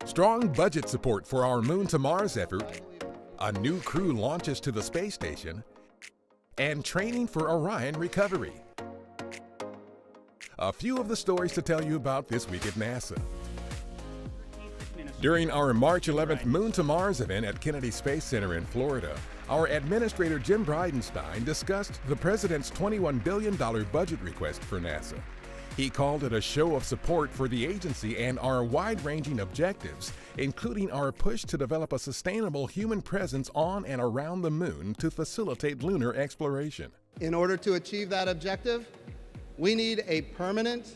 Strong budget support for our Moon to Mars effort, a new crew launches to the space station, and training for Orion recovery. A few of the stories to tell you about this week at NASA. During our March 11th Moon to Mars event at Kennedy Space Center in Florida, our Administrator Jim Bridenstine discussed the President's $21 billion budget request for NASA. He called it a show of support for the agency and our wide-ranging objectives, including our push to develop a sustainable human presence on and around the Moon to facilitate lunar exploration. In order to achieve that objective, we need a permanent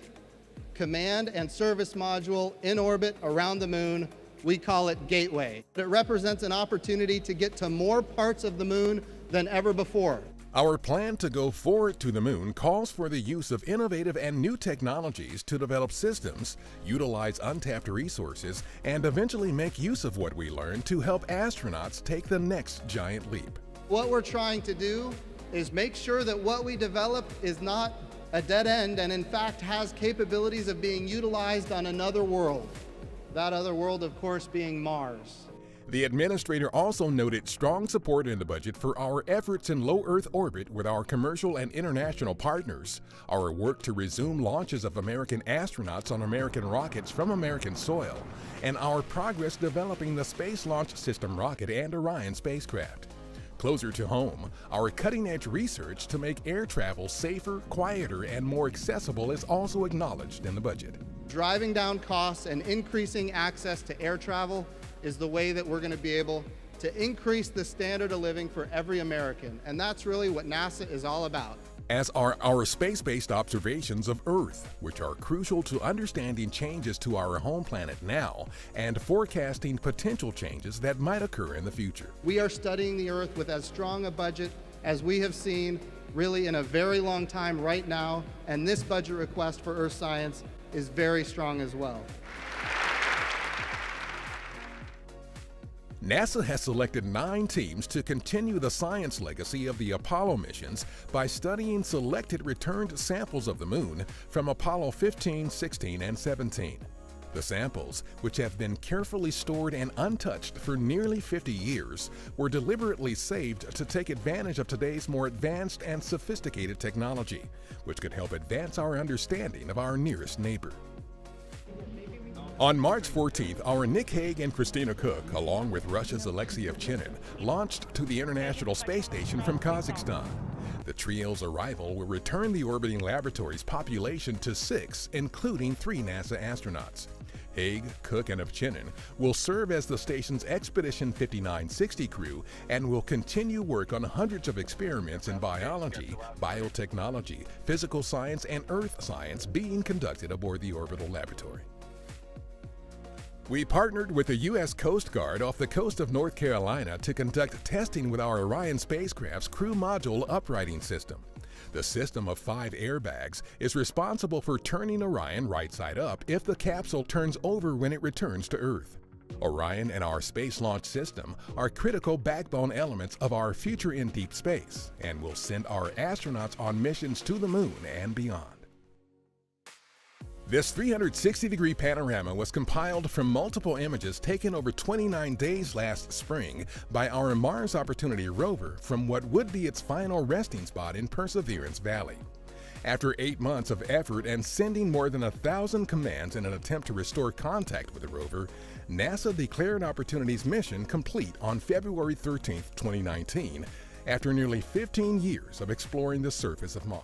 command and service module in orbit around the Moon. We call it Gateway. It represents an opportunity to get to more parts of the Moon than ever before. Our plan to go forward to the Moon calls for the use of innovative and new technologies to develop systems, utilize untapped resources, and eventually make use of what we learn to help astronauts take the next giant leap. What we're trying to do is make sure that what we develop is not a dead end and in fact has capabilities of being utilized on another world. That other world, of course, being Mars. The administrator also noted strong support in the budget for our efforts in low Earth orbit with our commercial and international partners, our work to resume launches of American astronauts on American rockets from American soil, and our progress developing the Space Launch System rocket and Orion spacecraft. Closer to home, our cutting-edge research to make air travel safer, quieter, and more accessible is also acknowledged in the budget. Driving down costs and increasing access to air travel is the way that we're going to be able to increase the standard of living for every American. And that's really what NASA is all about. As are our space-based observations of Earth, which are crucial to understanding changes to our home planet now and forecasting potential changes that might occur in the future. We are studying the Earth with as strong a budget as we have seen really in a very long time right now, and this budget request for Earth science is very strong as well. NASA has selected 9 teams to continue the science legacy of the Apollo missions by studying selected returned samples of the Moon from Apollo 15, 16, and 17. The samples, which have been carefully stored and untouched for nearly 50 years, were deliberately saved to take advantage of today's more advanced and sophisticated technology, which could help advance our understanding of our nearest neighbor. On March 14th, our Nick Hague and Christina Koch, along with Russia's Alexei Ovchinin, launched to the International Space Station from Kazakhstan. The trio's arrival will return the orbiting laboratory's population to 6, including 3 NASA astronauts. Hague, Cook, and Ovchinin will serve as the station's Expedition 5960 crew and will continue work on hundreds of experiments in biology, biotechnology, physical science, and earth science being conducted aboard the orbital laboratory. We partnered with the U.S. Coast Guard off the coast of North Carolina to conduct testing with our Orion spacecraft's crew module uprighting system. The system of 5 airbags is responsible for turning Orion right side up if the capsule turns over when it returns to Earth. Orion and our Space Launch System are critical backbone elements of our future in deep space and will send our astronauts on missions to the Moon and beyond. This 360-degree panorama was compiled from multiple images taken over 29 days last spring by our Mars Opportunity rover from what would be its final resting spot in Perseverance Valley. After 8 months of effort and sending more than 1,000 commands in an attempt to restore contact with the rover, NASA declared Opportunity's mission complete on February 13, 2019, after nearly 15 years of exploring the surface of Mars.